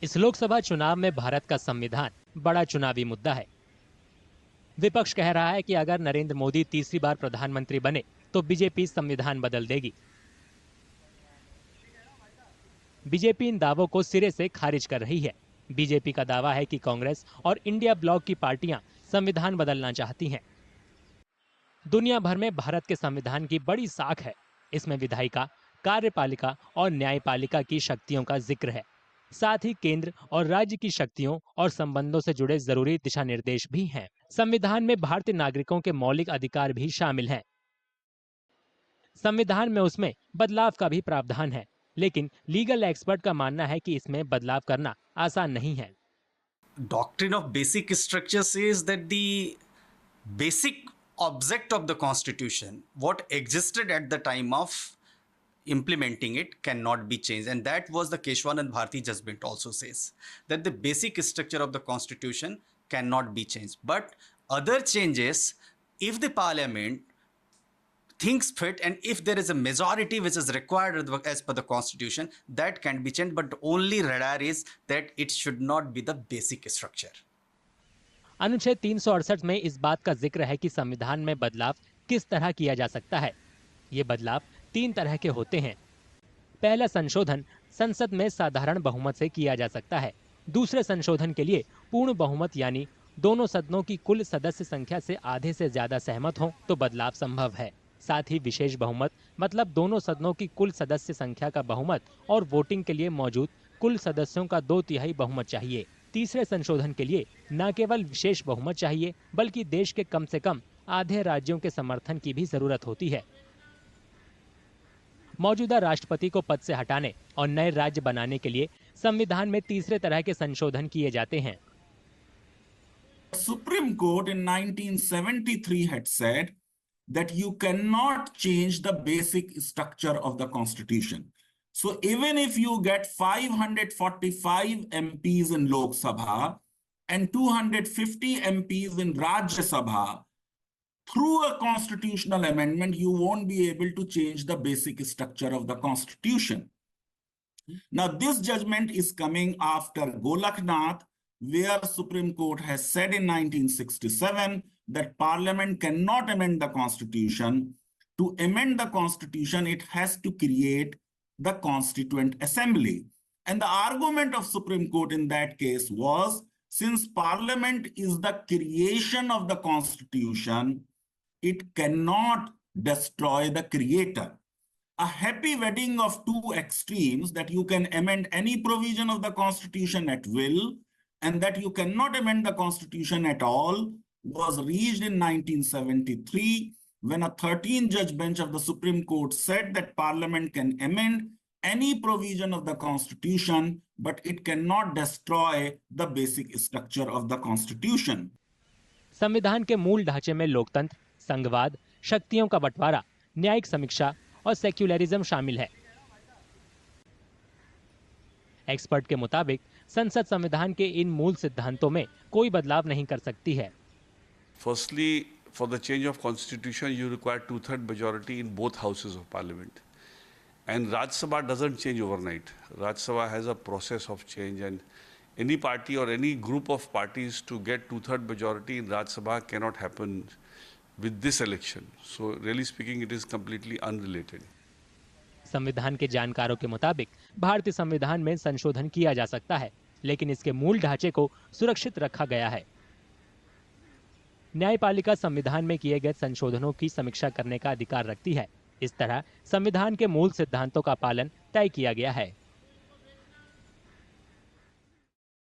इस लोकसभा चुनाव में भारत का संविधान बड़ा चुनावी मुद्दा है। विपक्ष कह रहा है कि अगर नरेंद्र मोदी तीसरी बार प्रधानमंत्री बने तो बीजेपी संविधान बदल देगी। बीजेपी इन दावों को सिरे से खारिज कर रही है। बीजेपी का दावा है कि कांग्रेस और इंडिया ब्लॉक की पार्टियां संविधान बदलना चाहती हैं। दुनिया भर में भारत के संविधान की बड़ी साख है। इसमें विधायिका, कार्यपालिका और न्यायपालिका की शक्तियों का जिक्र है। साथ ही केंद्र और राज्य की शक्तियों और संबंधों से जुड़े जरूरी दिशा निर्देश भी हैं। संविधान में भारतीय नागरिकों के मौलिक अधिकार भी शामिल हैं। संविधान में उसमें बदलाव का भी प्रावधान है, लेकिन लीगल एक्सपर्ट का मानना है कि इसमें बदलाव करना आसान नहीं है। Doctrine of basic structure says that the basic object of the constitution, what existed at the time of implementing it, cannot be changed, and that was the Keshwanand Bharati judgment also says that the basic structure of the constitution cannot be changed, but other changes, if the parliament thinks fit and if there is a majority which is required as per the constitution, that can be changed, but only radar is that it should not be the basic structure. अनुच्छेद 368 में इस बात का जिक्र है कि संविधान में बदलाव किस तरह किया जा सकता है। ये बदलाव 3 तरह के होते हैं। पहला संशोधन संसद में साधारण बहुमत से किया जा सकता है। दूसरे संशोधन के लिए पूर्ण बहुमत यानी दोनों सदनों की कुल सदस्य संख्या से आधे से ज्यादा सहमत हों तो बदलाव संभव है। साथ ही विशेष बहुमत मतलब दोनों सदनों की कुल सदस्य संख्या का बहुमत और वोटिंग के लिए मौजूद कुल सदस्यों का 2/3 बहुमत चाहिए। तीसरे संशोधन के लिए न केवल विशेष बहुमत चाहिए बल्कि देश के कम से कम आधे राज्यों के समर्थन की भी जरूरत होती है। मौजूदा राष्ट्रपति को पद से हटाने और नए राज्य बनाने के लिए संविधान में तीसरे तरह के संशोधन किए जाते हैं। Supreme Court in 1973 had said that you cannot change the basic structure of the Constitution. So even if you get 545 MPs in Lok Sabha and 250 MPs in Rajya Sabha, through a constitutional amendment, you won't be able to change the basic structure of the Constitution. Now, this judgment is coming after Golaknath, where Supreme Court has said in 1967 that Parliament cannot amend the Constitution. To amend the Constitution, it has to create the Constituent Assembly. And the argument of Supreme Court in that case was, since Parliament is the creation of the Constitution, it cannot destroy the creator. A happy wedding of two extremes, that you can amend any provision of the Constitution at will and that you cannot amend the Constitution at all, was reached in 1973 when a 13-judge bench of the Supreme Court said that Parliament can amend any provision of the Constitution, but it cannot destroy the basic structure of the Constitution. संविधान के मूल ढांचे में लोकतंत्र, संघवाद, शक्तियों का बंटवारा, न्यायिक समीक्षा और सेक्युलरिज्म शामिल है। एक्सपर्ट के मुताबिक संसद संविधान के इन मूल सिद्धांतों में कोई बदलाव नहीं कर सकती है। Firstly, for the change of constitution, you require 2/3 majority in both houses of parliament. And Rajya Sabha doesn't change overnight. Rajya Sabha has a process of change, and any party or any group of parties to get 2/3 majority in Rajya Sabha cannot happen with this election. So really speaking, it is completely unrelated. संविधान के जानकारों के मुताबिक भारतीय संविधान में संशोधन किया जा सकता है, लेकिन इसके मूल ढांचे को सुरक्षित रखा गया है। न्यायपालिका संविधान में किए गए संशोधनों की समीक्षा करने का अधिकार रखती है। इस तरह संविधान के मूल सिद्धांतों का पालन तय किया गया है।